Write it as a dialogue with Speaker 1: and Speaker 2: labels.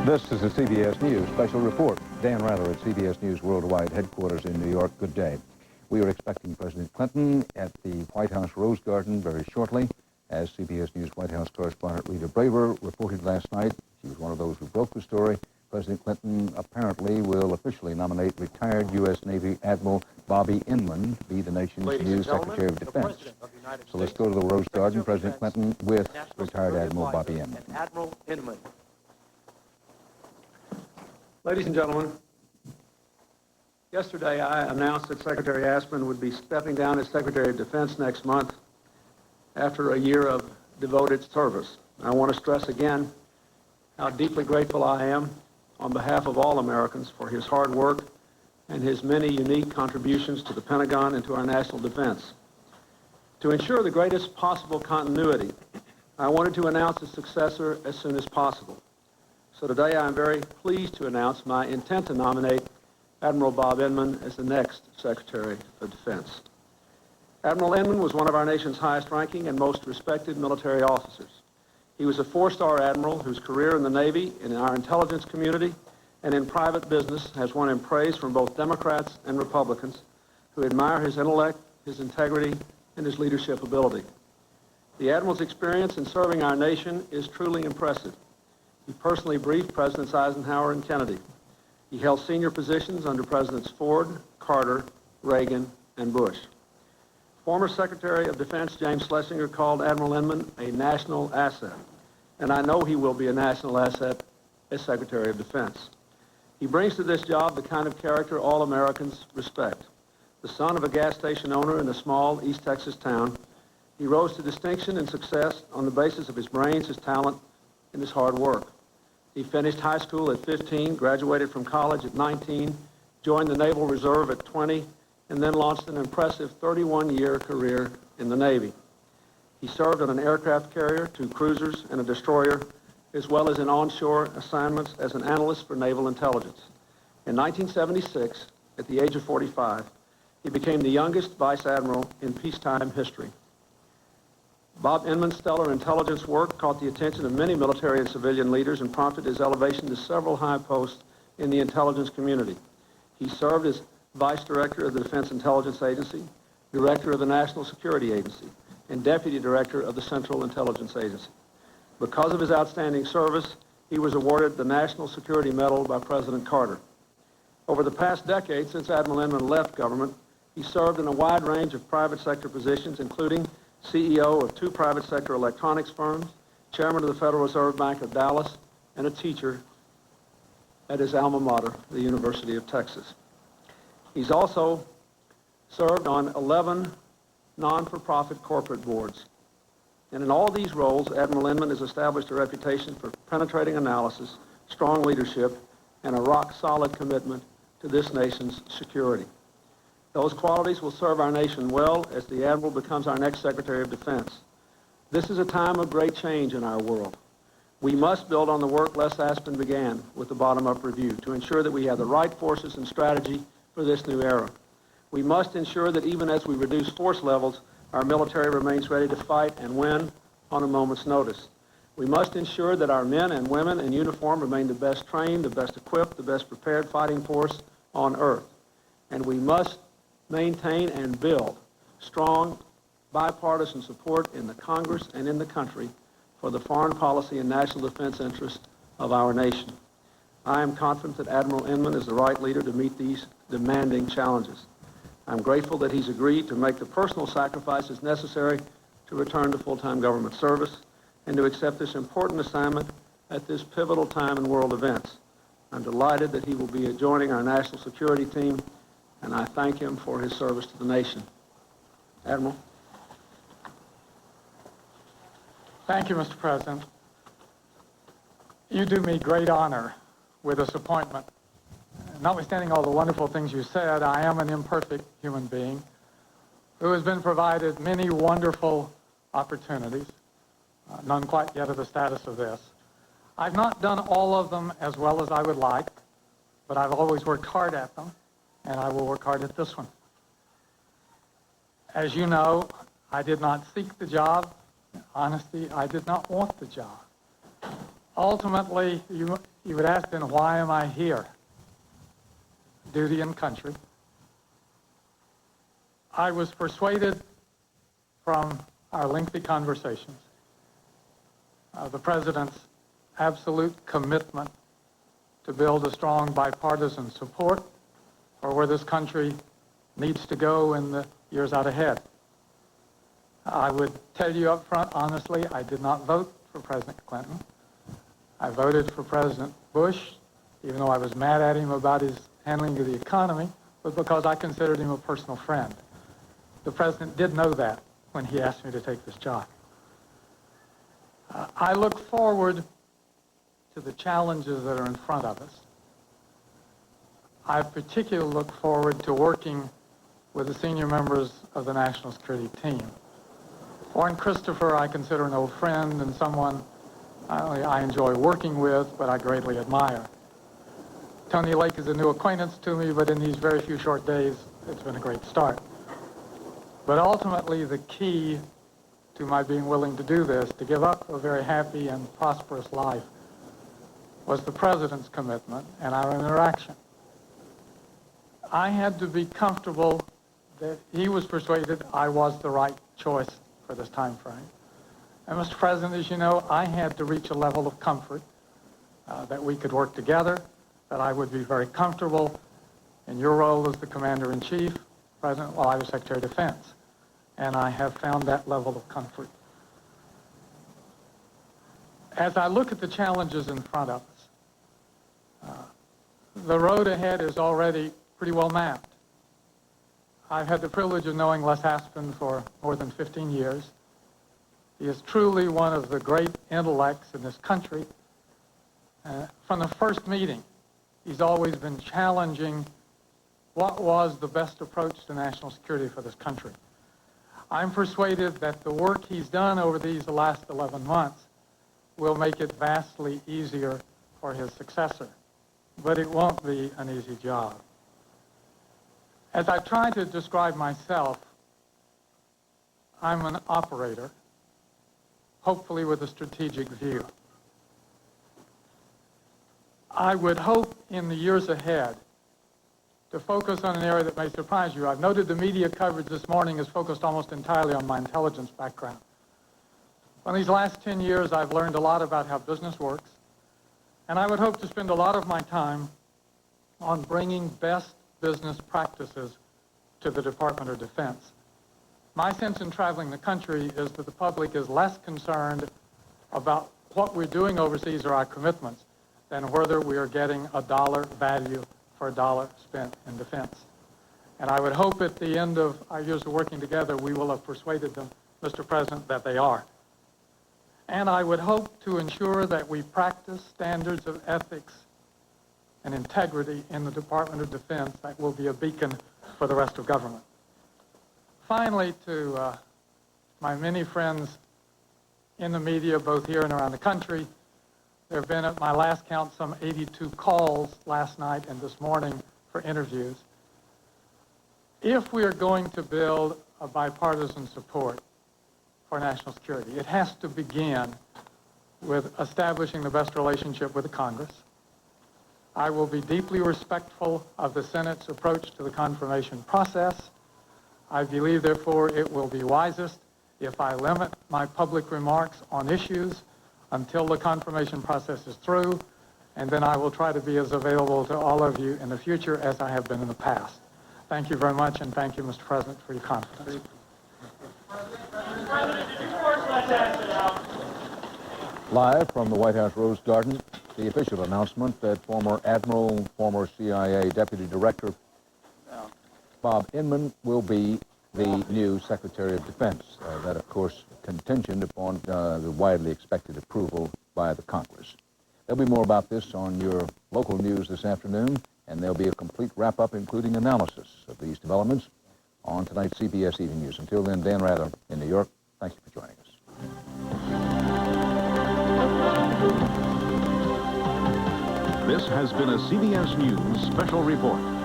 Speaker 1: This is a CBS News special report. Dan Rather at CBS News Worldwide headquarters in New York. Good day. We are expecting President Clinton at the White House Rose Garden very shortly. As CBS News White House correspondent Rita Braver reported last night, she was one of those who broke the story. President Clinton apparently will officially nominate retired U.S. Navy Admiral Bobby Inman to be the nation's new Secretary of Defense. So let's go to the Rose Garden. President Clinton with retired Admiral Bobby Inman.
Speaker 2: Admiral Inman.
Speaker 3: Ladies and gentlemen, yesterday I announced that Secretary Aspen would be stepping down as Secretary of Defense next month after a year of devoted service. I want to stress again how deeply grateful I am on behalf of all Americans for his hard work and his many unique contributions to the Pentagon and to our national defense. To ensure the greatest possible continuity, I wanted to announce a successor as soon as possible. So today I am very pleased to announce my intent to nominate Admiral Bob Inman as the next Secretary of Defense. Admiral Inman was one of our nation's highest-ranking and most respected military officers. He was a four-star admiral whose career in the Navy, in our intelligence community, and in private business has won him praise from both Democrats and Republicans who admire his intellect, his integrity, and his leadership ability. The Admiral's experience in serving our nation is truly impressive. He personally briefed Presidents Eisenhower and Kennedy. He held senior positions under Presidents Ford, Carter, Reagan, and Bush. Former Secretary of Defense James Schlesinger called Admiral Inman a national asset, and I know he will be a national asset as Secretary of Defense. He brings to this job the kind of character all Americans respect. The son of a gas station owner in a small East Texas town, he rose to distinction and success on the basis of his brains, his talent, and his hard work. He finished high school at 15, graduated from college at 19, joined the Naval Reserve at 20, and then launched an impressive 31-year career in the Navy. He served on an aircraft carrier, 2 cruisers, and a destroyer, as well as in onshore assignments as an analyst for naval intelligence. In 1976, at the age of 45, he became the youngest vice admiral in peacetime history. Bob Inman's stellar intelligence work caught the attention of many military and civilian leaders and prompted his elevation to several high posts in the intelligence community. He served as Vice Director of the Defense Intelligence Agency, Director of the National Security Agency, and Deputy Director of the Central Intelligence Agency. Because of his outstanding service, he was awarded the National Security Medal by President Carter. Over the past decade, since Admiral Inman left government, he served in a wide range of private sector positions, including CEO of 2 private sector electronics firms, Chairman of the Federal Reserve Bank of Dallas, and a teacher at his alma mater, the University of Texas. He's also served on 11 non-for-profit corporate boards. And in all these roles, Admiral Inman has established a reputation for penetrating analysis, strong leadership, and a rock-solid commitment to this nation's security. Those qualities will serve our nation well as the Admiral becomes our next Secretary of Defense. This is a time of great change in our world. We must build on the work Les Aspen began with the bottom-up review to ensure that we have the right forces and strategy for this new era. We must ensure that even as we reduce force levels, our military remains ready to fight and win on a moment's notice. We must ensure that our men and women in uniform remain the best trained, the best equipped, the best prepared fighting force on earth. And we must maintain and build strong bipartisan support in the Congress and in the country for the foreign policy and national defense interests of our nation. I am confident that Admiral Inman is the right leader to meet these demanding challenges. I'm grateful that he's agreed to make the personal sacrifices necessary to return to full-time government service and to accept this important assignment at this pivotal time in world events. I'm delighted that he will be joining our national security team, and I thank him for his service to the nation. Admiral.
Speaker 4: Thank you, Mr. President. You do me great honor with this appointment. Notwithstanding all the wonderful things you said, I am an imperfect human being who has been provided many wonderful opportunities, none quite yet of the status of this. I've not done all of them as well as I would like, but I've always worked hard at them, and I will work hard at this one. As you know, I did not seek the job. In honesty, I did not want the job. Ultimately, you would ask then, why am I here? Duty and country. I was persuaded from our lengthy conversations, the President's absolute commitment to build a strong bipartisan support for where this country needs to go in the years out ahead. I would tell you up front, honestly, I did not vote for President Clinton. I voted for President Bush, even though I was mad at him about his handling of the economy, but because I considered him a personal friend. The President did know that when he asked me to take this job. I look forward to the challenges that are in front of us. I particularly look forward to working with the senior members of the national security team. Warren Christopher, I consider an old friend and someone I enjoy working with, but I greatly admire. Tony Lake is a new acquaintance to me, but in these very few short days, it's been a great start. But ultimately, the key to my being willing to do this, to give up a very happy and prosperous life, was the President's commitment and our interaction. I had to be comfortable that he was persuaded I was the right choice for this time frame. And Mr. President, as you know, I had to reach a level of comfort that we could work together, that I would be very comfortable in your role as the Commander-in-Chief, President, while I was Secretary of Defense. And I have found that level of comfort. As I look at the challenges in front of us, the road ahead is already pretty well mapped. I've had the privilege of knowing Les Aspin for more than 15 years. He is truly one of the great intellects in this country. From the first meeting, he's always been challenging what was the best approach to national security for this country. I'm persuaded that the work he's done over these last 11 months will make it vastly easier for his successor. But it won't be an easy job. As I try to describe myself, I'm an operator, hopefully with a strategic view. I would hope in the years ahead to focus on an area that may surprise you. I've noted the media coverage this morning is focused almost entirely on my intelligence background. In these last 10 years, I've learned a lot about how business works, and I would hope to spend a lot of my time on bringing best business practices to the Department of Defense. My sense in traveling the country is that the public is less concerned about what we're doing overseas or our commitments than whether we are getting a dollar value for a dollar spent in defense. And I would hope at the end of our years of working together, we will have persuaded them, Mr. President, that they are. And I would hope to ensure that we practice standards of ethics and integrity in the Department of Defense that will be a beacon for the rest of government. Finally, to my many friends in the media, both here and around the country, there have been, at my last count, some 82 calls last night and this morning for interviews. If we are going to build a bipartisan support for national security, it has to begin with establishing the best relationship with the Congress. I will be deeply respectful of the Senate's approach to the confirmation process. I believe, therefore, it will be wisest if I limit my public remarks on issues until the confirmation process is through, and then I will try to be as available to all of you in the future as I have been in the past. Thank you very much, and thank you, Mr. President, for your confidence.
Speaker 1: Live from the White House Rose Garden, the official announcement that former Admiral, former CIA Deputy Director Bob Inman will be the new Secretary of Defense. That, of course, contingent upon the widely expected approval by the Congress. There'll be more about this on your local news this afternoon, and there'll be a complete wrap-up, including analysis of these developments, on tonight's CBS Evening News. Until then, Dan Rather in New York, thank you for joining us.
Speaker 2: This has been a CBS News special report.